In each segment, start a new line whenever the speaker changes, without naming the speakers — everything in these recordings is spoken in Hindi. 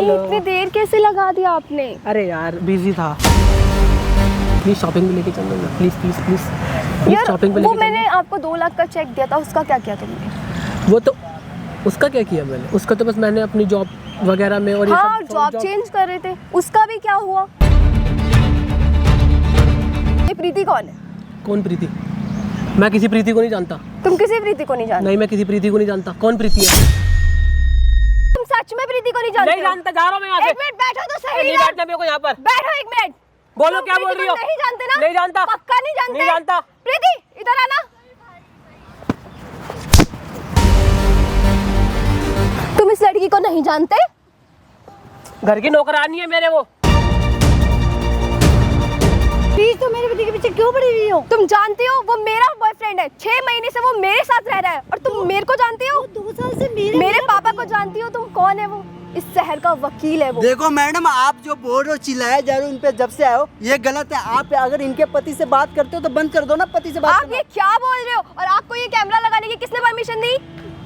नहीं, इतनी देर कैसे लगा दिया आपने?
अरे यार बिजी था। प्लीज शॉपिंग पे लेके चलो ना, प्लीज प्लीज प्लीज
यार
शॉपिंग पे
वो
लेके
मैंने आपको 2 लाख का चेक दिया था, उसका क्या किया तुमने?
वो तो उसका क्या किया मैंने? उसका तो बस मैंने अपनी जॉब वगैरह में और
हाँ,
ये सब
जॉब चेंज कर रहे थे, उसका भी क्या हुआ? ये प्रीति कौन है?
कौन प्रीति? मैं किसी प्रीति को नहीं जानता।
तुम किसी प्रीति को नहीं जानते?
नहीं, मैं किसी प्रीति को नहीं जानता। कौन प्रीति है?
तुम सच में प्रीति को नहीं जानते?
नहीं जानता, जा रहा हूं मैं यहाँ से।
1 मिनट बैठो तो सही
नहीं
ना।
बैठना मेरे को यहाँ पर।
बैठो 1 मिनट।
बोलो
तुम
क्या बोल
प्रीति
रही हो?
को नहीं जानते ना?
नहीं जानता।
पक्का नहीं जानते?
नहीं जानता।
प्रीति इधर आना। तुम इस लड़की को नहीं जानते?
घर की नौकरानी है मेरे वो।
प्लीज तुम मेरे पति के पीछे क्यों पड़ी हुई हो? तुम जानती हो वो मेरा बॉयफ्रेंड है, 6 महीने से वो मेरे साथ रह रहा है और तुम मेरे को जानती हो? 2 साल से मेरे पापा को जानती हो तुम? कौन है वो? इस शहर का वकील है वो।
देखो मैडम, आप जो बोल रहे हो चिल्लाया जा रहे हो इन पे जब से आए हो, ये गलत है। आप अगर इनके पति से बात करते हो तो बंद कर दो ना पति से बात
आप
करना।
ये क्या बोल रहे हो? और आपको ये कैमरा लगाने की किसने परमिशन दी?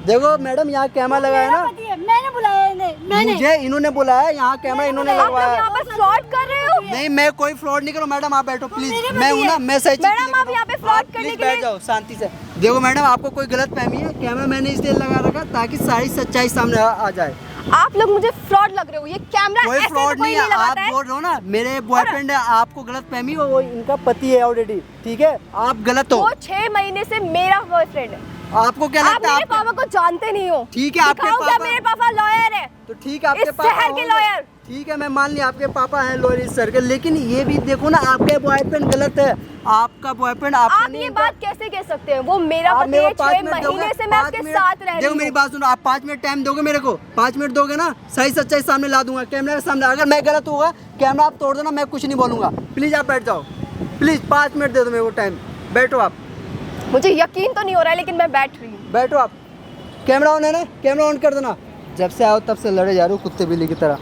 देखो मैडम, यहाँ कैमरा लगाया ना,
मैंने बुलाया इन्हें।
मुझे इन्होंने बुलाया, यहाँ कैमरा इन्होंने
आप लोग
लगवाया।
यहाँ पर फ्रॉड कर रहे हो?
नहीं, मैं कोई फ्रॉड नहीं करूँ। मैडम आप बैठो प्लीज, मैं हूँ ना, मैं सही चीज़
मैडम,
के लिए
आप यहाँ पे फ्रॉड
आप
करने
प्लीज
के
बैठ
लिए-
जाओ शांति से। देखो मैडम, आपको कोई गलत फहमी है। कैमरा मैंने इसलिए लगा रखा ताकि सारी सच्चाई सामने आ जाए।
आप लोग मुझे फ्रॉड लग रहे हो। ये कैमरा
कोई
ऐसे
फ्रॉड
तो कोई
नहीं है। आप
लगाता है।
बोल रहे हो ना मेरे बॉयफ्रेंड है, आपको गलत फहमी हो, वो इनका पति है ऑलरेडी। ठीक है, आप गलत हो।
वो 6 महीने से मेरा बॉयफ्रेंड है।
आपको क्या
आप
लगता है?
मेरे पापा को जानते नहीं हो।
ठीक है, आपके
दिखाऊं क्या?
पापा-
मेरे पापा लॉयर है।
तो ठीक है, आपके
इस
पापा
शहर के
होंगे।
लॉयर।
ठीक है, मैं मान लिया आपके पापा हैं लॉयर इस सर के, लेकिन ये भी देखो ना, आपके बॉयफ्रेंड गलत है। आपका बॉयफ्रेंड आपको
आप
नहीं
ये
इनका-
बात कैसे कह सकते हैं? वो मेरा
आप
पति
मेरे
है,
को 5
6
मिनट दोगे?
महीने से मैं
5
आपके
मिनट?
साथ रह रही
देखो
हूँ।
मेरी बात सुनो, आप 5 मिनट टाइम दोगे मेरे को? 5 मिनट दोगे ना, सही सच्चाई सामने ला दूंगा कैमरा के सामने। अगर मैं गलत होगा, कैमरा आप तोड़ दो ना, मैं कुछ नहीं बोलूंगा। प्लीज आप बैठ जाओ, प्लीज 5 मिनट दे दो मेरे को टाइम। बैठो आप,
मुझे यकीन तो नहीं हो रहा है, लेकिन मैं बैठ रही हूँ।
बैठो आप। कैमरा ऑन है ना? कैमरा ऑन कर देना। जब से आओ तब से लड़े जा रहे हो कुत्ते बिल्ली की तरह।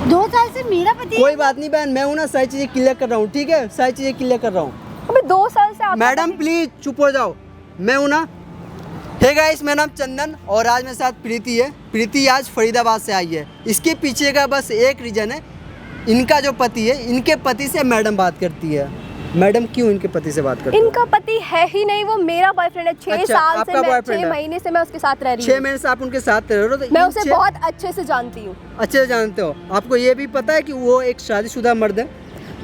2 साल से मेरा पति।
कोई बात नहीं बहन, मैं हूँ ना, सारी चीजें क्लियर कर रहा हूँ। ठीक है, सारी चीजें क्लियर कर रहा हूँ।
अबे 2 साल से आप
मैडम प्लीज चुप हो जाओ, मैं हूँ ना। हे गाइस, मेरा नाम चंदन और आज मेरे साथ प्रीति है। प्रीति आज फरीदाबाद से आई है। इसके पीछे का बस एक रीज़न है, इनका जो पति है, इनके पति से मैडम बात करती है। मैडम क्यों इनके पति से बात करती है?
इनका पति है ही नहीं, वो मेरा बॉयफ्रेंड है। 6
अच्छा,
साल से
आपका
मैं
boyfriend
6
है।
महीने से मैं उसके साथ रह रही
6
हूँ।
महीने से आप उनके साथ रह रहे हो, तो
मैं
इन
उसे
6
बहुत अच्छे से जानती हूँ।
अच्छे से जानते हो। आपको ये भी पता है कि वो एक शादीशुदा मर्द है?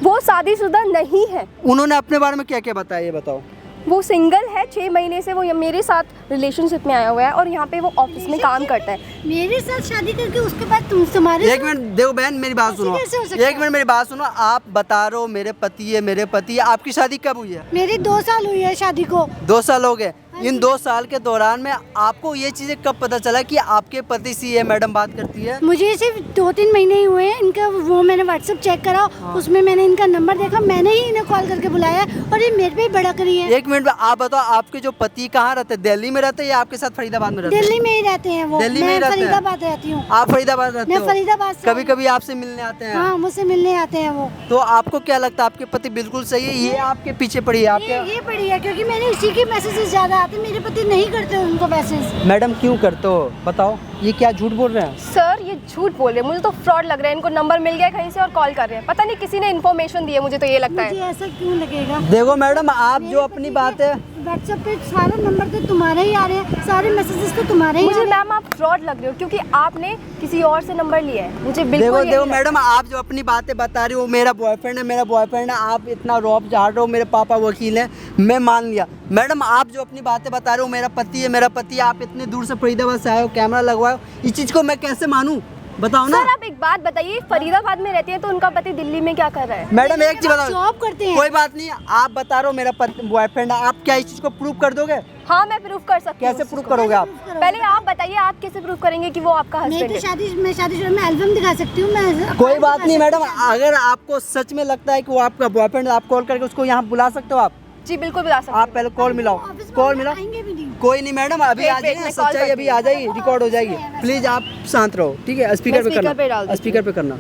वो शादीशुदा नहीं है,
उन्होंने अपने बारे में क्या क्या बताया, ये बताओ।
वो सिंगल है। 6 महीने से वो मेरे साथ रिलेशनशिप में आया हुआ है और यहाँ पे वो ऑफिस में काम करता है।
मेरे साथ शादी करके उसके बाद तुम्हारे
एक मिनट देखो बहन, मेरी बात सुनो।
कैसे हो सकता है?
एक मिनट मेरी बात सुनो। आप बता रहे हो मेरे पति है, मेरे पति है। आपकी शादी कब हुई है?
मेरी 2 साल हुई है शादी को।
2 साल हो गए। इन 2 साल के दौरान में आपको ये चीजें कब पता चला कि आपके पति से ये मैडम बात करती है?
मुझे सिर्फ 2-3 महीने ही हुए हैं। इनका वो मैंने व्हाट्सएप चेक करा, उसमें मैंने इनका नंबर देखा, मैंने ही इन्हें कॉल करके बुलाया और ये मेरे पे ही भड़क रही है।
एक मिनट में आप बताओ, आपके जो पति कहाँ रहते हैं? दिल्ली में रहते हैं या आपके साथ फरीदाबाद में रहते हैं?
दिल्ली में ही रहते हैं वो।
दिल्ली में ही
मैं
रहते हैं?
फरीदाबाद रहती हूँ।
आप फरीदाबाद रहते
मैं
हो?
फरीदाबाद से
कभी कभी आपसे मिलने आते हैं?
हाँ, मुझसे मिलने आते हैं वो।
तो आपको क्या लगता है आपके पति बिल्कुल सही है? ये आपके पीछे पड़ी है आपके?
ये पड़ी है क्योंकि मैंने इसी की मैसेजेस ज्यादा आते, मेरे पति नहीं करते उनको मैसेज।
मैडम क्यों करते हो बताओ, ये क्या झूठ बोल रहे हैं?
सर, ये झूठ बोल रहे हैं। मुझे तो फ्रॉड लग रहा है। इनको नंबर मिल गया कहीं से और कॉल कर रहे हैं। पता नहीं किसी ने इन्फॉर्मेशन दी है, मुझे तो ये लगता
मुझे
है।
ऐसा क्यों लगेगा?
देखो मैडम, आप जो अपनी बातें
व्हाट्सएप पे सारे नंबर तो तुम्हारे ही आ रहे हैं, सारे मैसेजेस तो तुम्हारे ही आ
मुझे
रहे हैं।
मैम आप फ्रॉड लग रहे हो क्योंकि आपने किसी और से नंबर लिया है। मुझे बिल्कुल
देखो
यही
देखो
लगता है।
मैडम, आप जो अपनी बातें बता रही हो, मेरा बॉयफ्रेंड है, मेरा बॉयफ्रेंड है, आप इतना रौब झाड़ रहे हो, मेरे पापा वकील हैं, मैं मान लिया। मैडम आप जो अपनी बातें बता रहे हो, मेरा पति है, मेरा पति है, आप इतने दूर से फरीदाबाद से आए हो, कैमरा लगवाओ, इस चीज़ को मैं कैसे मानूं? बताओ ना।
सर, आप एक बात बताइए, फरीदाबाद में रहती है तो उनका पति दिल्ली में क्या कर रहा है?
मैडम एक चीज बताओ,
जॉब करते हैं।
कोई बात नहीं, आप बता रहे हो मेरा बॉयफ्रेंड है, आप क्या इस चीज को प्रूव कर दोगे?
हाँ, मैं प्रूफ कर सकती हूँ।
कैसे प्रूव करोगे आप?
पहले आप बताइए, आप कैसे प्रूफ करेंगे कि वो आपका
मैं
हस्बैंड
तो
है?
मैं शादीशुदा में एल्बम दिखा सकती हूँ। मैं
कोई बात नहीं मैडम, अगर आपको सच में लगता है कि वो आपका बॉयफ्रेंड, आप कॉल करके उसको यहाँ बुला सकते हो। आप
जी बिल्कुल बता सकते
आप पहले कॉल मिलाओ, कॉल मिलाओ।
आएंगे भी नहीं।
कोई नहीं मैडम, अभी आ जाइए,
मैं कॉल
सच्चाई अभी आ जाएगी, रिकॉर्ड हो जाएगी। प्लीज आप शांत रहो, ठीक है? स्पीकर पे
स्पीकर पे डाल
करना,
देती
स्पीकर पे करना।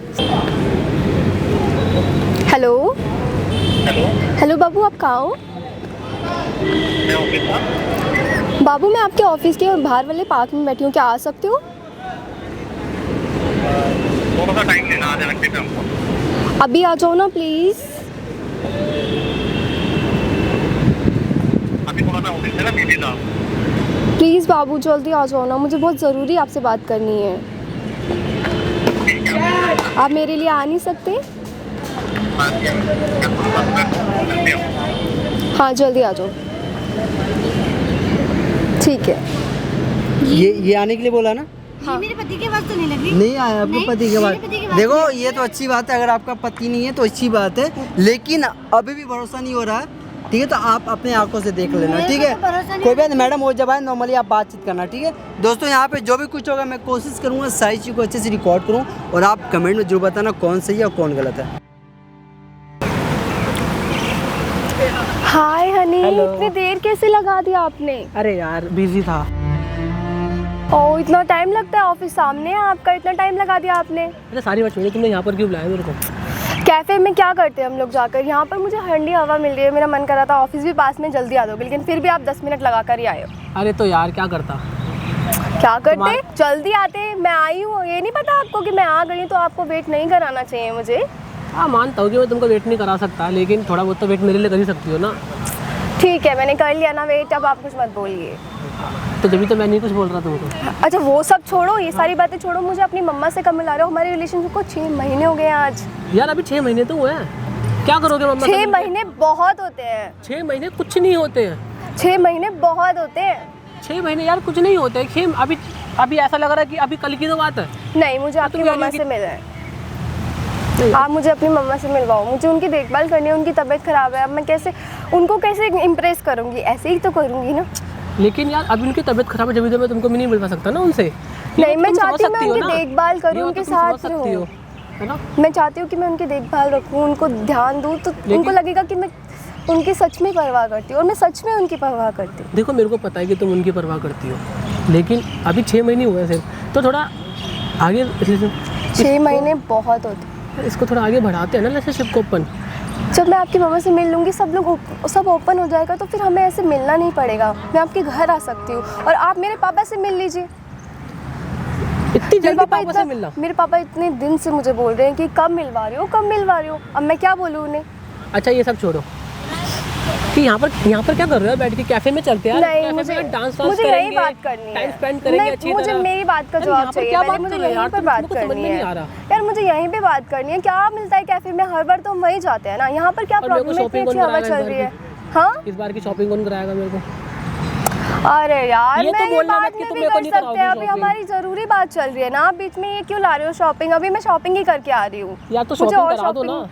हेलो हेलो बाबू, आप कहाँ हो? बाबू, मैं आपके ऑफिस के बाहर वाले पार्क में बैठी हूँ, क्या आ सकते हो?
थोड़ा सा टाइम लेना, आधे घंटे में हमको।
अभी आ जाओ ना प्लीज़।
अभी थोड़ा सा ऑफिस से ना बिजी था।
प्लीज़ बाबू जल्दी आ जाओ ना, मुझे बहुत ज़रूरी आपसे बात करनी है। आप मेरे लिए आ नहीं सकते? हाँ जल्दी आ जाओ। ठीक है।
ये आने के लिए बोला ना?
ये मेरे पति के पास तो नहीं लगी।
नहीं आया आपके
नहीं,
पति के
मेरे
बाद?
पति के पास
देखो
नहीं।
ये तो अच्छी बात है, अगर आपका पति नहीं है तो अच्छी बात है, लेकिन अभी भी भरोसा नहीं हो रहा है, ठीक है? तो आप अपने आंखों से देख लेना,
मेरे
ठीक
को
है?
तो भरोसा नहीं
कोई बात नहीं मैडम, वो जब आए नॉर्मली आप बातचीत करना, ठीक है? दोस्तों यहाँ पे जो भी कुछ होगा मैं कोशिश करूँगा सारी चीज़ को अच्छे से रिकॉर्ड करूँ, और आप कमेंट में जरूर बताना कौन सही है और कौन गलत है।
हाय हनी,
Hello.
इतनी देर कैसे लगा दिया आपने?
अरे यार बिजी था।
ओह इतना टाइम लगता है, ऑफिस सामने है आपका, इतना टाइम लगा दिया आपने।
अरे सारी बात छोड़िए, तुमने यहाँ पर क्यों बुलाया मेरे को?
कैफ़े में क्या करते हैं हम लोग जाकर? यहाँ पर मुझे ठंडी हवा मिल रही है, मेरा मन कर रहा था ऑफिस भी पास में, जल्दी आ दोगे, लेकिन फिर भी आप 10 मिनट लगा कर ही आए हो।
अरे तो यार क्या करता।
क्या करते? जल्दी आते। मैं आई हूँ, ये नहीं पता आपको कि मैं आ गई, तो आपको वेट नहीं कराना चाहिए मुझे।
हाँ मानता हूँ कि मैं तुमको वेट नहीं करा सकता, लेकिन थोड़ा बहुत तो वेट मेरे लिए कर ही सकती हो ना।
ठीक है मैंने कर लिया ना वेट, अब आप कुछ मत बोलिए।
तो जब तो मैं नहीं कुछ बोल रहा तुमको।
अच्छा वो सब छोड़ो, ये सारी बातें छोड़ो, मुझे अपनी मम्मा से कब मिला रहे हो? हमारे रिलेशनशिप को 6 महीने हो गए हैं आज।
यार अभी 6 महीने तो हुए हैं, क्या करोगे मम्मा?
6 महीने बहुत होते हैं।
6 महीने कुछ नहीं होते हैं।
6 महीने बहुत होते हैं।
6 महीने यार कुछ नहीं होते हैं। अभी ऐसा लग रहा है कि अभी कल की तो बात है।
नहीं मुझे आपकी
तुम
मम्मा
यानी
से मिलना है। आप मुझे अपनी मम्मा से मिलवाओ, मुझे उनकी देखभाल करनी है, उनकी तबीयत ख़राब है, अब मैं उनको कैसे इम्प्रेस करूँगी? ऐसे ही तो करूँगी ना।
लेकिन यार अभी उनकी तबीयत खराब है, जब तो मैं तुमको भी नहीं मिलवा सकता ना उनसे।
नहीं मैं चाहती हूँ मैं उनकी देखभाल करूँ, उनके साथ
रहूँ,
रहूँ।
है ना?
मैं चाहती हूँ कि मैं उनकी देखभाल रखूँ, उनको ध्यान दूँ, तो उनको लगेगा कि मैं उनकी सच में परवाह करती हूँ, और मैं सच में उनकी परवाह करती हूँ।
देखो मेरे को पता है कि तुम उनकी परवाह करती हो, लेकिन अभी 6 महीने हुए हैं सिर्फ, तो थोड़ा आगे
6 महीने बहुत होते हैं।
इसको थोड़ा आगे बढ़ाते हैं ना रिलेशनशिप को अपन।
जब मैं आपकी मम्मा से मिल लूँगी, सब ओपन हो जाएगा, तो फिर हमें ऐसे मिलना नहीं पड़ेगा, मैं आपके घर आ सकती हूँ, और आप मेरे पापा से मिल लीजिए।
इतनी जल्दी पापा से मिलना?
मेरे पापा इतने दिन से मुझे बोल रहे हैं कि कब मिलवा रहे हो, कब मिलवा रहे हो, अब मैं क्या बोलूँ उन्हें?
अच्छा ये सब छोड़ो कि यहाँ पर क्या कर रहे हो? बैठ के कैफे में चलते हैं,
नहीं मुझे यही बात करनी है,
टाइम स्पेंड करेंगे अच्छी
मुझे
तरह।
मेरी बात का जवाब चाहिए, पहले मुझे यहीं पर बात करनी है यार, मुझे यहीं पे बात करनी है। क्या मिलता है कैफे में? हर बार तो हम वहीं जाते हैं ना, यहाँ पर क्या प्रॉब्लम है? इतनी अच्छी हवा चल रही है। हाँ
इस बार की शॉपिंग कौन कराएगा मेरे को?
अरे यार
ये तो
मैं ये
बोलना
बात
मत कि
में
तुम
भी
मेरे को
कर
नहीं
सकते हैं,
कराओगी
अभी हमारी जरूरी बात चल रही है ना, आप बीच में ये क्यों ला रहे हो शॉपिंग? अभी मैं शॉपिंग ही करके आ रही हूँ।
यार तो शॉपिंग करा दो ना।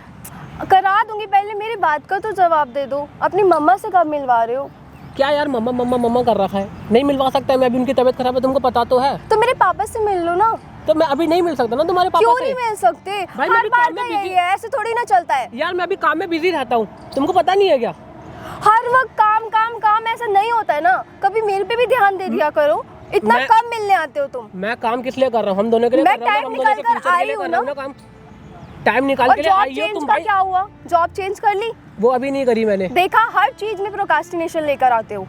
करा दूंगी, पहले मेरी बात का तो जवाब दे दो। अपनी मम्मा से कब मिलवा रहे हो?
क्या यार मम्मा मम्मा मम्मा कर रखा है, नहीं मिलवा सकता है मैं, अभी उनकी तबीयत खराब है, तुमको पता तो है।
तो मेरे पापा से मिल लो ना।
तो मैं अभी नहीं मिल सकता ना तुम्हारे पापा
क्यों
से?
नहीं मिल सकते?
भाई मैं
हर
अभी
बार
काम में
का यही
busy-
है, ऐसे थोड़ी ना चलता है।
यार मैं अभी काम में बिजी रहता हूँ, तुमको पता नहीं है क्या?
हर वक्त काम काम काम, ऐसा नहीं होता है ना, कभी मेरे पे भी ध्यान दे दिया करो। इतना कम मिलने आते हो तुम।
मैं काम किस लिए कर रहा हूँ? हम दोनों के लिए
मैं
कर रहा हूँ,
टाइम
हम दोनों के
निकाल कर
फ्यूचर के
आई
लिए
हूँ
कर रहा हूँ
ना।
ना काम। टाइम निकाल
और
के लिए
जॉब
आई हो
चेंज
तुम
का
भाई।
क्या हुआ? जॉब चेंज कर ली?
वो अभी नहीं करी मैंने।
देखा, हर चीज में प्रोक्रास्टिनेशन लेकर आते हो,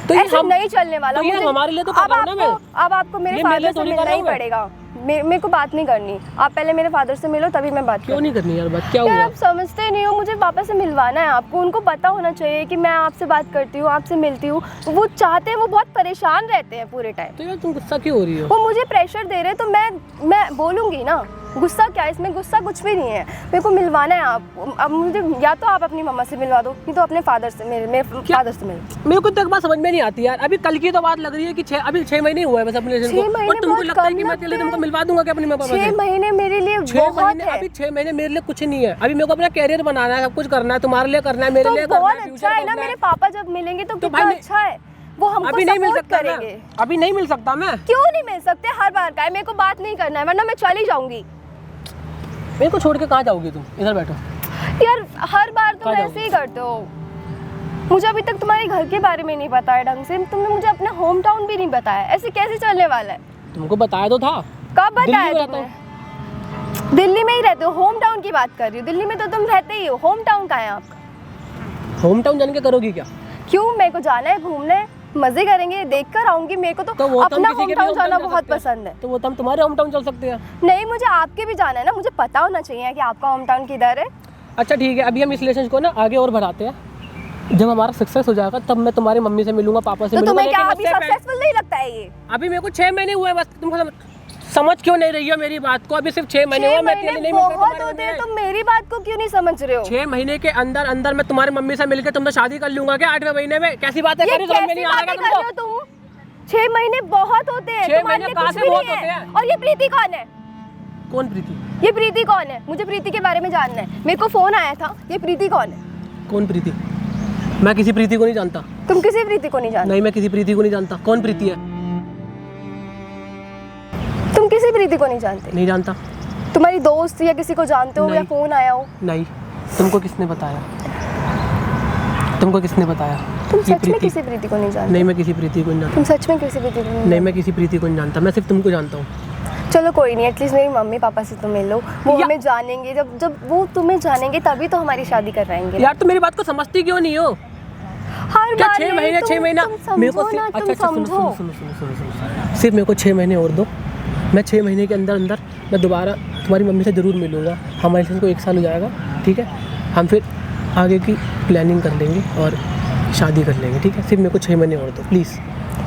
तो ये
ऐसे
हम
नहीं चलने वाला।
तो ये
मुझे
हमारे लिए तो कर रहा हूँ ना मैं।
अब आपको मेरे
ये मेरे
फादर
लिए
से
थोड़ी कर
मिलना
रहा
ही
हूँ मैं।
पड़ेगा। मेरे को बात नहीं करनी, आप पहले मेरे फादर से मिलो तभी मैं बात
क्यों नहीं करनी यार बात? क्या
यार
हुआ?
आप समझते नहीं हो, मुझे पापा से मिलवाना है आपको। उनको पता होना चाहिए कि मैं आपसे बात करती हूँ, आपसे मिलती हूँ। वो चाहते हैं, वो बहुत परेशान रहते हैं पूरे टाइम।
तो यार तुम गुस्सा क्यों हो रही हो?
वो मुझे प्रेशर दे रहे हैं, तो मैं बोलूँगी ना। गुस्सा क्या है इसमें? गुस्सा कुछ भी नहीं है, मेरे को मिलवाना है आप। अब मुझे या तो आप अपनी मम्मा से मिलवा दो, नहीं तो अपने फादर से, मेरे फादर से मिलो।
मेरे को तो एक बात समझ में नहीं आती यार, अभी कल की तो बात लग रही है कि अभी 6 महीने हुआ है बस अपने रिलेशन
6
को,
महीने
और तुमको
बहुत
लगता है
कम
कि मैं
लगते
तेरे
हैं।
तुमको मिलवा दूंगा क्या अपने माँ पापा
6
से?
महीने मेरे लिए
6
बहुत
महीने
है।
अभी 6 महीने मेरे लिए कुछ नहीं है। अभी मेरे को अपना कैरियर बनाना है, सब कुछ करना है, तुम्हारे लिए करना है, मेरे लिए
तो
करना
बहुत
है,
अच्छा है ना, मेरे पापा जब मिलेंगे तो कितना
भाई
अच्छा है, वो हमको
अभी नहीं मिल
सपोर्ट
सकता
करेंगे।
मैं, अभी नहीं मिल सकता मैं।
क्यों नहीं मिल सकते? हर बार का है, मेरे को बात नहीं करना है, वरना मैं चली जाऊंगी।
मेरे को छोड़ के कहाँ जाओगी तुम? इधर बैठो।
यार हर बार तुम
कहाँ
ऐसे ही करते हो। मुझे अभी तक तुम्हारे घर के बारे में नहीं पता है ढंग से, तुमने मुझे अपना होम टाउन भी नहीं बताया। ऐसे कैसे चलने वाला है?
तुमको बताया तो था।
कब
दिल्ली
बताया
में रहता
तुमने? दिल्ली में ही रहते हो? होम टाउन की बात कर रही हो? दिल्ली में तो तुम रहते ही हो, होम टाउन कहाँ है आपका?
होम टाउन जान के करोगी क्या?
क्यों, मेरे को जाना है घूमने। मजे करेंगे, देख कर आऊंगी। मेरे को तो
वो तो हम
अपना
किसी
होम
के भी
टाउन
hometown
जाना
जा
बहुत
सकते हैं।
पसंद है।
तो वो तो हम तुम्हारे होम टाउन चल सकते हैं।
नहीं, मुझे आपके भी जाना है ना, मुझे पता होना चाहिए कि आपका होम टाउन किधर है।
अच्छा ठीक है, अभी हम इस रिलेशन को ना आगे और बढ़ाते हैं। जब हमारा सक्सेस हो जाएगा तब मैं तुम्हारी मम्मी से मिलूंगा, पापा से
तो
मिलूंगा।
तुम्हें क्या
लेकिन
अभी
उससे पहले-
सक्सेसफुल नहीं लगता है ये?
अभी मेरे को 6 महीने हुए बस। तुम समझ क्यों नहीं रही हो मेरी बात को? अभी सिर्फ 6 महीने हुए,
6
मैं
महीने
नहीं मिल सकता
बहुत होते हैं, तुम मेरी बात को क्यों नहीं समझ रहे हो?
6 महीने के अंदर अंदर मैं तुम्हारी मम्मी से मिलकर तुमसे शादी कर लूंगा क्या 8वें महीने में? कैसी बातें
ये
कर रही हो? समझ में
कैसी
नहीं आ रहा
बातें कर रहे हो
तुमको?
तुम? 6 महीने बहुत होते हैं,
6
तुम्हारे
महीने
लिए
कहाँ
कुछ
से
भी
बहुत
नहीं
होते
है।
हैं?
और ये प्रीति कौन है?
कौन प्रीति?
ये प्रीति कौन है? मुझे प्रीति के बारे में जानना है। मेरे को फोन आया था, ये प्रीति कौन है?
कौन प्रीति? मैं किसी प्रीति को नहीं जानता।
तुम किसी प्रीति को नहीं जानते?
नहीं, मैं किसी प्रीति को नहीं जानता। कौन प्रीति है?
तुम किसी प्रीति को नहीं जानते?
नहीं जानता।
तुम्हारी दोस्त या किसी को जानते हो या
नहीं।
फोन आया हो?
नहीं। तुमको किसने बताया? तुमको किसने बताया?
तुम
ये
सच में
प्रीति-
किसी प्रीति को नहीं जानते?
नहीं, मैं किसी प्रीति को नहीं जानता।
तुम सच में किसी प्रीति को नहीं
नहीं, मैं किसी प्रीति को नहीं जानता। मैं सिर्फ तुमको जानता हूँ।
जानते? चलो कोई नहीं, एटलीस्ट मेरी मम्मी पापा से तो मिल लो। वो
या-
हमें जानेंगे, जब जब वो तुम्हें जानेंगे तभी तो हमारी शादी कर रहेंगे।
यार तुम मेरी बात को समझती क्यों नहीं हो?
हर
क्या
बार
6
में
महीने
तुम-
6 महीना
तुम
मेरे को
समझो ना, तुम
सुनो
समझो।
सुनो सुनो सुनो सुनो सुनो। सिर्फ मेरे को 6 महीने और दो। मैं 6 महीने के अंदर अंदर मैं दोबारा तुम्हारी मम्मी से ज़रूर मिलूंगा। हमारे रिलेशन को 1 साल हो जाएगा, ठीक है? हम फिर आगे की प्लानिंग कर लेंगे और शादी कर लेंगे, ठीक है? सिर्फ मेरे को 6 महीने और दो प्लीज़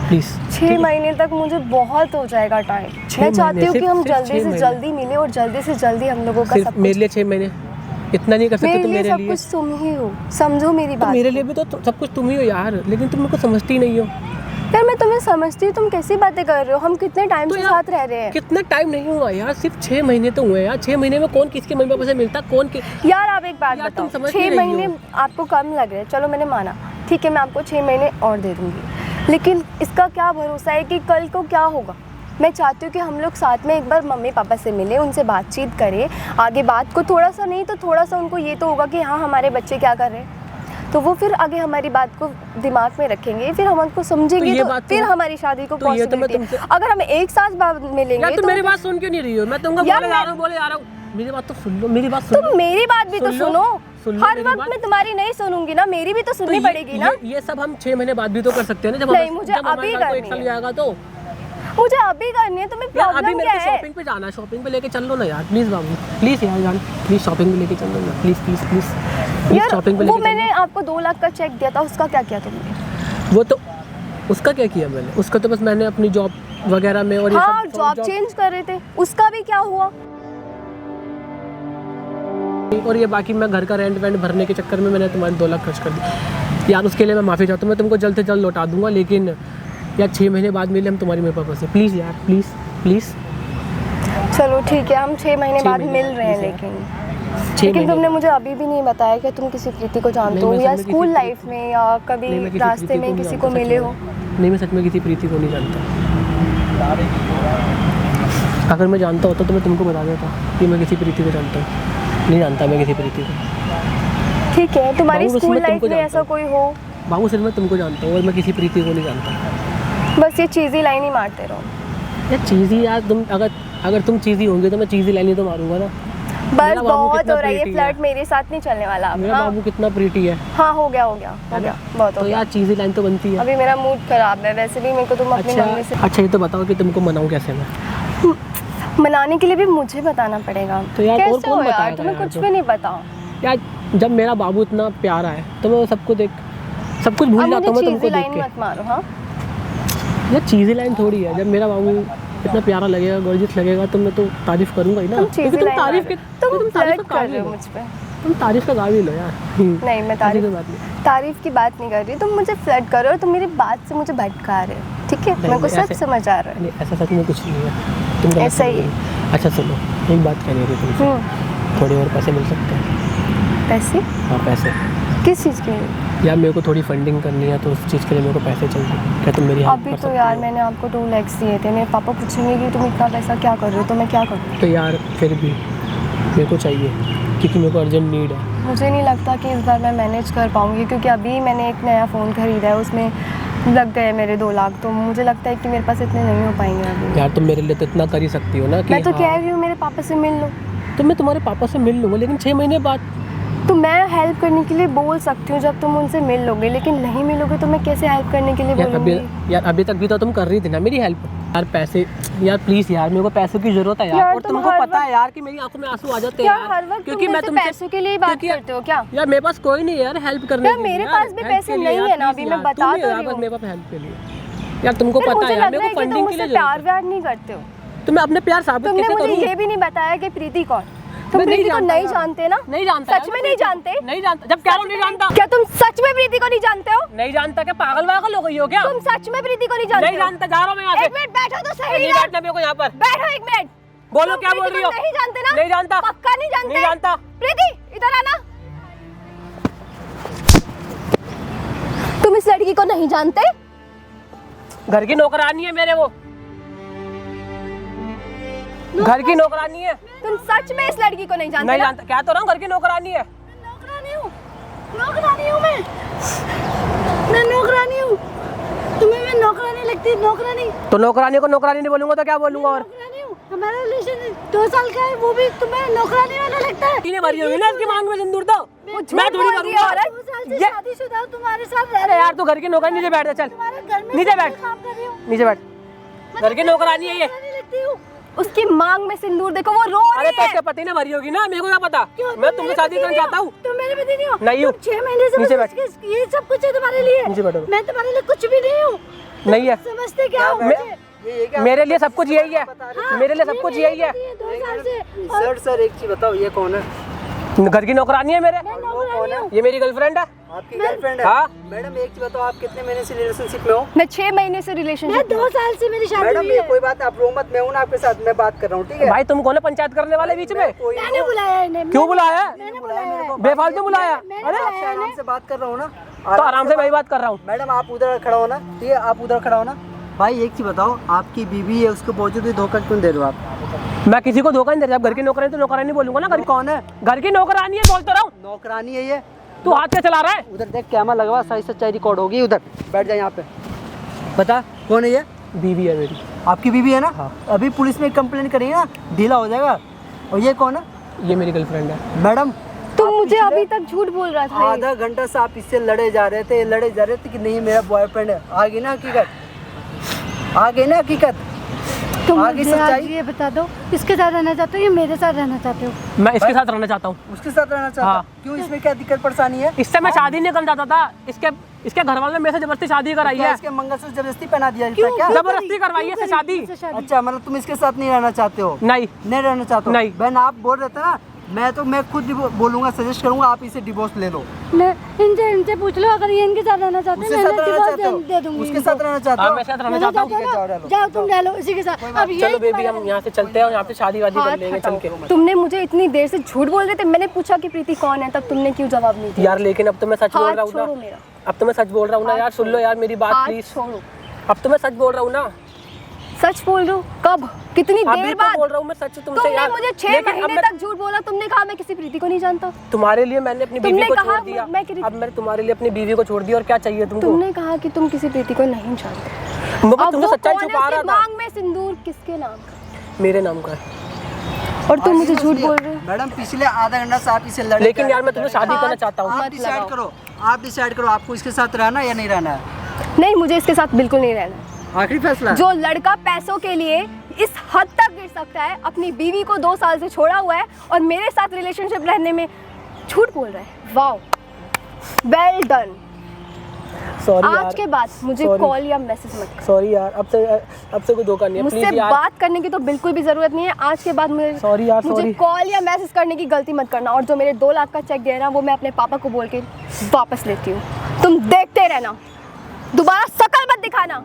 प्लीज़।
6 महीने तक मुझे बहुत हो जाएगा टाइम।
6
मैं चाहती
महीने,
हूँ कि
सिर्फ-
हम
सिर्फ
जल्दी
6
से
महीने।
जल्दी मिले और जल्दी से जल्दी हम लोगों का
सिर्फ
सब
मेरे लिए 6 महीने इतना नहीं कर सकते
मेरे
तुम
लिए
मेरे
सब
लिए?
कुछ तुम ही हो, समझो मेरी
तो
बात।
मेरे लिए भी तो सब कुछ तुम ही हो यार, लेकिन तुम मेरे को समझती ही नहीं हो।
यार मैं तुम्हें समझती हूँ, तुम कैसी बातें कर रहे हो? हम कितने टाइम
तो
से
यार,
साथ रह रहे हैं।
कितना टाइम नहीं हुआ यार, सिर्फ 6 महीने तो हुए यार। 6 महीने में कौन किसके मम्मी पापा से मिलता? कौन के
यार आप एक बात
यार, तुम
बताओ,
समझ
6
नहीं रही
महीने
हो।
आपको कम लग रहे हैं, चलो मैंने माना, ठीक है मैं आपको 6 महीने और दे दूंगी, लेकिन इसका क्या भरोसा है कि कल को क्या होगा? मैं चाहती हूँ कि हम लोग साथ में एक बार मम्मी पापा से मिलें, उनसे बातचीत करें, आगे बात को थोड़ा सा नहीं तो थोड़ा सा उनको ये तो होगा कि हाँ हमारे बच्चे क्या कर रहे हैं, तो वो फिर आगे हमारी बात को दिमाग में रखेंगे, फिर हम उनको समझेंगे,
ये
तो
बात तो-
फिर हमारी शादी को
तो ये तो मैं
पॉसिबिलिटी
तुमसे-
है। अगर हम एक साथ बाद मिलेंगे
यार तुम
तो
मेरी बात सुन क्यों नहीं रही हो? मैं तुमको
यार,
बोले जा रहा हूँ, बोले जा रहा हूँ। मेरी बात तो सुन लो, मेरी बात सुन लो।
तुम मेरी बात भी तो
सुन लो,
सुनो।
सुन लो
हर
मेरी
वक्त
बात।
मैं तुम्हारी नहीं सुनूंगी ना, मेरी भी तो
तो
सुननी पड़ेगी ना।
ये सब हम 6 महीने बाद भी तो कर सकते हैं ना, जब
नहीं,
हमारे-
मुझे
जब हमारे
अभी
साथ को
करनी
1 साल
है।
जाएगा तो।
मुझे अभी करनी है, तुम्हें
यार अभी
प्रॉब्लम
मेरे
क्या
को
है?
शॉपिंग पे जाना है, शॉपिंग पे लेके चल लो ना यार प्लीज बाबू, प्लीज यार जान, प्लीज शॉपिंग पे लेके चल लो ना, प्लीज प्लीज प्लीज प्लीज
यार
शॉपिंग पे
वो
लेके
मैंने आपको 2 लाख का चेक दिया था, उसका क्या किया तुमने?
चल। वो तो उसका क्या किया मैंने? उसका तो बस मैंने अपनी जॉब वगैरह में और ये
हाँ,
सब
जॉब चेंज कर रहे थे, उसका भी क्या हुआ?
और ये बाकी मैं घर का रेंट वेंट भरने के चक्कर में मैंने तुम्हारे 2 लाख खर्च कर दिया यार। उसके लिए मैं माफ़ी चाहता हूँ, मैं तुमको जल्द से जल्द लौटा दूंगा, लेकिन यार 6 महीने बाद मिले हम तुम्हारी मेरे पापा से, प्लीज़ यार प्लीज़ प्लीज़।
चलो ठीक है, हम 6 महीने
6
बाद
महीने
मिल
बाद,
रहे हैं,
please यार।
लेकिन
6
लेकिन
महीने
तुमने मुझे अभी भी नहीं बताया कि तुम किसी प्रीति को जानते
नहीं,
हो
मैं
या
सच में
स्कूल
किसी
लाइफ में या कभी
नहीं, मैं किसी
रास्ते
प्रीति
में
नहीं
किसी
जानता,
को
सच
मिले
में।
हो?
नहीं, मैं सच में किसी प्रीति को नहीं जानता। अगर मैं जानता होता तो मैं तुमको बता देता कि मैं किसी प्रीति को जानता हूँ। नहीं जानता मैं किसी प्रीति को।
ठीक है, तुम्हारी
बाबू, बस
स्कूल
मैं
लाइफ
तुमको
में
जानता
ऐसा
हूँ।
कोई हो?
बाबू सिर्फ मैं तुमको जानता हूँ और मैं किसी प्रीति को नहीं जानता।
बस ये चीज़ी लाइन ही मारते रहो।
यार चीज़ी यार, तुम अगर तुम चीज़ी होंगे तो मैं चीज़ी लाइन ही तो मारूंगा ना।
बस
मेरा बाबू
बहुत
कितना
हो रहा है ये
pretty है।
फ्लर्ट, मेरे साथ नहीं चलने वाला अब।
मेरा
हाँ
बाबू कितना प्रीटी है।
हाँ, हो गया बहुत हो
तो
गया।
यार चीज़ी लाइन तो बनती है।
अभी मेरा मूड खराब है, वैसे भी मेरे को तुम अपनी मम्मी से
अच्छा ये तो बताओ कि तुमको मनाऊँ कैसे मैं?
मनाने के लिए भी मुझे बताना पड़ेगा।
तो यार और
कैसे
कौन
हो यार,
बताएगा
तुम्हें
यार
कुछ
जो?
भी नहीं पता।
यार जब मेरा बाबू इतना प्यारा है तो मैं सबको सब कुछ भूल
अब
जाता
मुझे
हूँ मैं तुमको
चीज़ी
देख
लाइन
के।
मत मारो। हाँ
यार चीज़ी लाइन थोड़ी है, जब मेरा बाबू इतना प्यारा लगेगा, गॉर्जियस लगेगा तो मैं तो तारीफ करूंगा ही ना।
तुम
क्योंकि
चीज़ी
तुम
लाइन
तारीफ
मारो।
के
तुम
तारीफ
फ्लर्ट
का
कर
काबिल
रहे हो
हो।
मुझ पे।
तुम तारीफ का काबिल हो यार।
नहीं, मैं
ऐसी कोई बात नहीं।
तारीफ की बात नहीं कर रही, तुम मुझे फ्लर्ट कर रहे हो, तुम मेरी बात से मुझे भटका रहे हो, ठीक है?
नहीं,
मेरे को सब
ऐसे-
समझ आ रहा है।
नहीं ऐसा सच में कुछ नहीं है, तुम गलत
ऐसा ही
समझ रही हो। अच्छा सुनो, एक बात कहनी थी तुमसे, थोड़े और पैसे मिल सकते हैं?
पैसे?
हाँ पैसे।
किस चीज़ के लिए?
यार मेरे को थोड़ी फंडिंग करनी है तो उस चीज़ के लिए मेरे को पैसे चाहिए, क्या तुम मेरी हेल्प
अभी
कर
तो
सकती
यार
हो?
मैंने आपको 2 लाख दिए थे, मेरे पापा पूछेंगे कि तुम इतना पैसा क्या कर रहे हो, तो मैं क्या करूँ?
तो यार फिर भी मेरे को चाहिए क्योंकि मेरे को अर्जेंट नीड है।
मुझे नहीं लगता कि इस बार मैं मैनेज कर पाऊँगी, क्योंकि अभी मैंने एक नया फ़ोन ख़रीदा है, उसमें लग गए मेरे 2 लाख, तो मुझे लगता है कि मेरे पास इतने नहीं हो पाएंगे अभी।
यार तुम मेरे लिए तो इतना कर ही सकती हो ना कि
मैं तो
हाँ,
कह रही हूँ मेरे पापा से मिल लो।
तो मैं तुम्हारे पापा से मिल लूँगा, लेकिन 6 महीने बाद
तो मैं हेल्प करने के लिए बोल सकती हूँ जब तुम उनसे मिल लोगे, लेकिन नहीं मिलोगे तो मैं कैसे हेल्प करने के लिए बोलूँगी?
यार अभी तक भी तो तुम कर रही थी ना मेरी हेल्प। यार पैसे, यार प्लीज यार मेरे को पैसों की जरूरत है यार,
यार
और
तुम
तुमको
हर
पता है यार कि मेरी आंखों में आंसू आ जाते हैं
यार हर वक्त क्योंकि मैं तुमसे पैसों के लिए ही बात करते हो क्या?
यार मेरे पास कोई नहीं है यार हेल्प करने
यार मेरे पास भी पैसे नहीं है ना, अभी मैं बता तो रही हूँ।
मेरे पास हेल्प के लिए यार तुमको पता है यार मेरे को फंडिंग के लिए
प्यार व्यार नहीं करते हो।
तो मैं अपने प्यार साबित
तुमने
कैसे
मुझे
करूं?
ये भी नहीं बताया कि प्रीति कौन। तुम
मैं नहीं
प्रीति को
जानता
नहीं
यार।
जानते ना?
नहीं जानता
सच में नहीं जानते?
नहीं जानता। जब क्या नहीं जानता?
क्या तुम सच में प्रीति को नहीं जानते हो?
नहीं जानता क्या? पागल वागल हो गई हो क्या?
तुम सच में प्रीति को नहीं जानते?
नहीं जानता, जा रहा हूं मैं यहाँ से।
एक मिनट बैठो तो सही
नहीं
ना।
बैठना मेरे को यहाँ पर।
बैठो एक मिनट।
बोलो
तुम
क्या बोल
प्रीति
रही
को
हो?
नहीं जानते ना?
नहीं जानता।
पक्का नहीं जानते?
नहीं जानता।
प्रीति इधर आना। तुम इस लड़की को नहीं जानते?
घर की नौकरानी है मेरे वो, घर की नौकरानी है।
तुम सच में इस लड़की को नहीं जानते?
नहीं
ना?
जानता, क्या तो रहा हूँ, घर की नौकरानी है।
नौकरानी हूँ मैं नौकरानी हूँ। तुम्हें मैं नौकरानी लगती है? नौकरानी
तो नौकरानी को नौकरानी नहीं बोलूंगा तो क्या बोलूंगा? और
नौकरानी हूँ। हमारा रिलेशन 2 साल का है, वो भी तुम्हें नौकरानी वाला लगता है?
तीने भरी होगी ना इसकी मांग में सिंदूर तो। मैं थोड़ी करूंगा।
2 साल से
ये-
शादीशुदा हूँ, तुम्हारे साथ रह
अरे
रही
यार तू घर की नौकरानी, नीचे बैठ जा, चल
तुम्हारे घर में
नीचे
सब
बैठ।
काम कर रही हूँ।
नीचे बैठ। घर की नौकरानी है ये।
नौकरानी लगती हूँ।
उसकी मांग में सिंदूर देखो, वो रो
अरे
रही
तो
है।
इसके पति ने भरी होगी ना, मेरे को क्या पता।
क्यों?
मैं
तुम
तुमसे
मेरे
शादी
पति
करना
नहीं हो?
चाहता हूँ।
तुम मेरे पति नहीं हो?
नहीं हूँ।
तुम 6 महीने से
नीचे
बस
बैठ।
ये सब कुछ है तुम्हारे लिए।
नीचे बैठो।
मैं तुम्हारे लिए कुछ भी नहीं हूँ।
नहीं है।
समझते क्या हो?
मेरे लिए सब कुछ यही है, मेरे लिए सब कुछ यही है।
2 साल से
सर एक चीज बताओ, ये कौन है?
घर की नौकरानी है मेरे,
नौकरानी हूँ।
ये मेरी गर्लफ्रेंड है।
आपकी गर्लफ्रेंड है?
हाँ।
मैडम एक चीज बताओ, आप कितने महीने से रिलेशनशिप में हो?
मैं 6 महीने से
मैं
रिलेशनशिप
2 साल से मेरी शादी
मैडम
हुई
ये
है।
कोई बात, आप रो मत, मैं हूं ना आपके साथ, मैं बात कर रहा हूँ, ठीक है?
भाई तुम कौन है पंचायत करने वाले बीच में?
कोई
मैंने बुलाया इन्हें।
क्यों बुलाया?
मैंने बुलाया है।
बेफालतू बुलाया?
मैंने
अरे
आपसे आराम से बात कर रहा हूँ ना।
तो आराम से मैं ही बात कर रहा हूँ।
मैडम आप उधर खड़ा हो ना, ठीक है? आप उधर खड़ा हो ना। भाई एक चीज बताओ, आपकी बीवी है, उसको पहुंचे तो धोखा क्यों दे रहे हो आप?
मैं किसी को धोखा नहीं दे रहा। घर की नौकरानी तो नौकरानी बोलूंगा ना। घर
कौन है?
घर की नौकरानी है, बोलता रहा हूँ।
नौकरानी है ये।
तू हाथ से चला रहा है।
उधर देख, कैमरा लगवा, सही सच्चाई रिकॉर्ड होगी। उधर बैठ जा, यहाँ पे बता कौन है ये?
बीवी है मेरी।
आपकी बीवी है ना?
हाँ।
अभी पुलिस में कंप्लेंट करेंगे ना, ढीला हो जाएगा। और ये कौन है?
ये मेरी गर्लफ्रेंड है।
मैडम
तुम
आप
मुझे
पिछले
अभी तक झूठ बोल रहा था।
आधा घंटा से आप इससे लड़े जा रहे थे कि नहीं मेरा बॉयफ्रेंड है। आ गई ना हकीकत, आ गई ना हकीकत।
तुम
आगे
मुझे आज
सच्चाई?
ये बता दो, इसके साथ रहना चाहते हो या मेरे साथ रहना चाहते हो?
मैं इसके साथ रहना चाहता हूँ।
उसके साथ रहना चाहता
हाँ।
क्यों? इसमें क्या दिक्कत परेशानी है?
इससे मैं शादी नहीं करना चाहता था। इसके घर वालों ने मेरे से जबरदस्ती शादी कराई
क्या
है।
इसके मंगलसूत्र जबरदस्ती पहना दिया
क्यों?
था क्या?
क्यों
जबरदस्ती
करी?
करवाई है
क्यों
इससे
करी?
शादी।
इससे शादी?
अच्छा, मतलब तुम इसके साथ नहीं रहना चाहते हो?
नहीं
नहीं रहना चाहते हो?
नहीं।
बहन आप बोल रहे थे ना, मैं खुद बोलूंगा, सजेस्ट करूंगा आप इसे डिवोर्स ले लो।
मैं इनसे पूछ लो, अगर ये इनके साथ रहना चाहते हैं
उसके
मैं
साथ रहना
डिवोर्स
चाहते हो?
दे दूंगी।
उसके साथ रहना चाहते
हाँ
हो?
मैं साथ रहना
रहना
चाहता हूँ।
चाहते हो
जाओ,
ना?
डालो।
जाओ तुम डालो इसी के साथ। अब ये
चलो बेबी हम यहाँ से चलते हैं और यहाँ पे शादी वादी कर
हाथ
लेंगे चल के।
तुमने मुझे इतनी देर से झूठ बोल रहे थे। मैंने पूछा कि प्रीति कौन है, तब तुमने क्यों जवाब नहीं दिया?
यार लेकिन अब तो मैं सच बोल रहा
हाथ
हूँ ना।
छोड़ो मेरा।
अब तो मैं सच बोल रहा हूँ ना यार, सुन लो यार मेरी बात
हाथ
प्लीज।
छोड़ो।
अब तो मैं सच बोल रहा हूँ ना।
सच बोल रहे हो? कब? कितनी
अभी
देर
तो
बाद?
बोल रहा हूँ मैं सच तुमसे
तुमने
यार।
मुझे 6
लेकिन अब
महीने
मैं
तक झूठ बोला। तुमने कहा मैं किसी प्रीति को नहीं जानता।
तुम्हारे लिए मैंने अपनी बीवी
तुमने
को
कहा
छोड़ दिया।
मैं किसी-
अब मैंने तुम्हारे लिए अपनी बीवी को छोड़ दिया और क्या चाहिए तुमको?
तुमने कहा कि तुम किसी प्रीति को नहीं जानते।
मैं
अब
तुमसे
वो
सच्चाई
कौन है?
छुपा रहा
उसकी
था।
मांग में सिंदूर किसके नाम का?
मेरे नाम का है।
और तुम मुझे झूठ बोल रहे हो।
मैडम पिछले आधा घंटा से आप इसे लड़े
लेकिन
जा
यार मैं तुमसे शादी करना चाहता हूँ।
आप
मत
डिसाइड
लगाओ।
करो, आप डिसाइड करो आपको इसके साथ रहना है या नहीं रहना है।
नहीं, मुझे इसके साथ बिल्कुल नहीं रहना है।
आखिरी फैसला।
जो लड़का पैसों के लिए इस हद तक गिर सकता है, अपनी बीवी को 2 साल से छोड़ा हुआ है और मेरे साथ रिलेशनशिप रहने में झूठ बोल रहा है। Wow, well done.
सॉरी
आज
यार,
के बाद मुझे
Sorry.
कॉल या मैसेज मत कर।
सॉरी यार, अब से कोई धोखा नहीं है
मुझसे
प्लीज यार।
बात करने की तो बिल्कुल भी जरूरत नहीं है। आज के बाद
Sorry यार,
मुझे
sorry.
कॉल या मैसेज करने की गलती मत करना। और जो मेरे 2 लाख का चेक दिया ना, वो मैं अपने पापा को बोल के वापस लेती हूँ। तुम देखते रहना, दोबारा शकल मत दिखाना।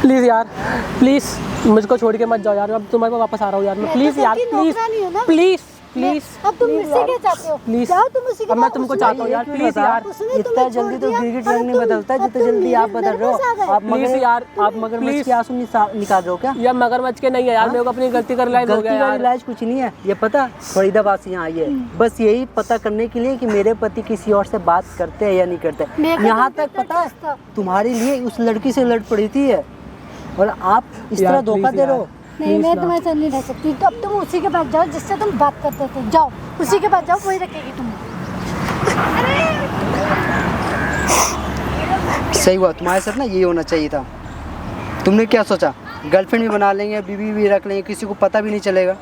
प्लीज यार, प्लीज मुझको छोड़ के मत जाओ यार। अब तुम्हारे पास वापस आ रहा हूँ यार मैं।
मैं
प्लीज
तो
यार,
सबकी
प्लीज
नौकरानी हूँ ना।
Please please.
अब तुम मुझसे क्या चाहते हो?
प्लीज
जाओ तुम उसी के
अब मैं
पास।
तुमको
उसने-
चाहता हूँ यार, प्लीज यार।
उसने
इतना
तुम्हें छोड़
जल्दी तो
दिया,
गिरगिट
अब
रंग नहीं
तुम-
बदलता है
अब
जितना
तुम
जल्दी आप
मेरे
बदल रहे
पास आ
हो।
गए।
आप
Please यार,
आप मगरमच्छ
please.
के आंसू निकाल रहे हो क्या?
यार मगरमच्छ के नहीं है यार, मेरे को अपनी गलती कर लायक हो
गलती
गया
का
यार।
इलाज कुछ नहीं है, ये पता फरीदाबाद से यहाँ आई है बस यही पता करने के लिए कि मेरे पति किसी और से बात करते हैं या नहीं करते।
मेरे
यहाँ
को
तक
तो
पता
था।
है तुम्हारे लिए उस लड़की से लड़ पड़ी थी है और आप इस
यार,
तरह धोखा
please
दे रहे हो।
यार।
नहीं
Please
मैं
ना।
तुम्हारे साथ नहीं रह सकती, तो अब तुम उसी के पास जाओ जिससे तुम बात करते थे, जाओ उसी के पास जाओ, वही रखेगी तुम्हें।
सही हुआ, तुम्हारे साथ ना यही होना चाहिए था। तुमने क्या सोचा गर्लफ्रेंड भी बना लेंगे, बीवी भी रख लेंगे, किसी को पता भी नहीं चलेगा।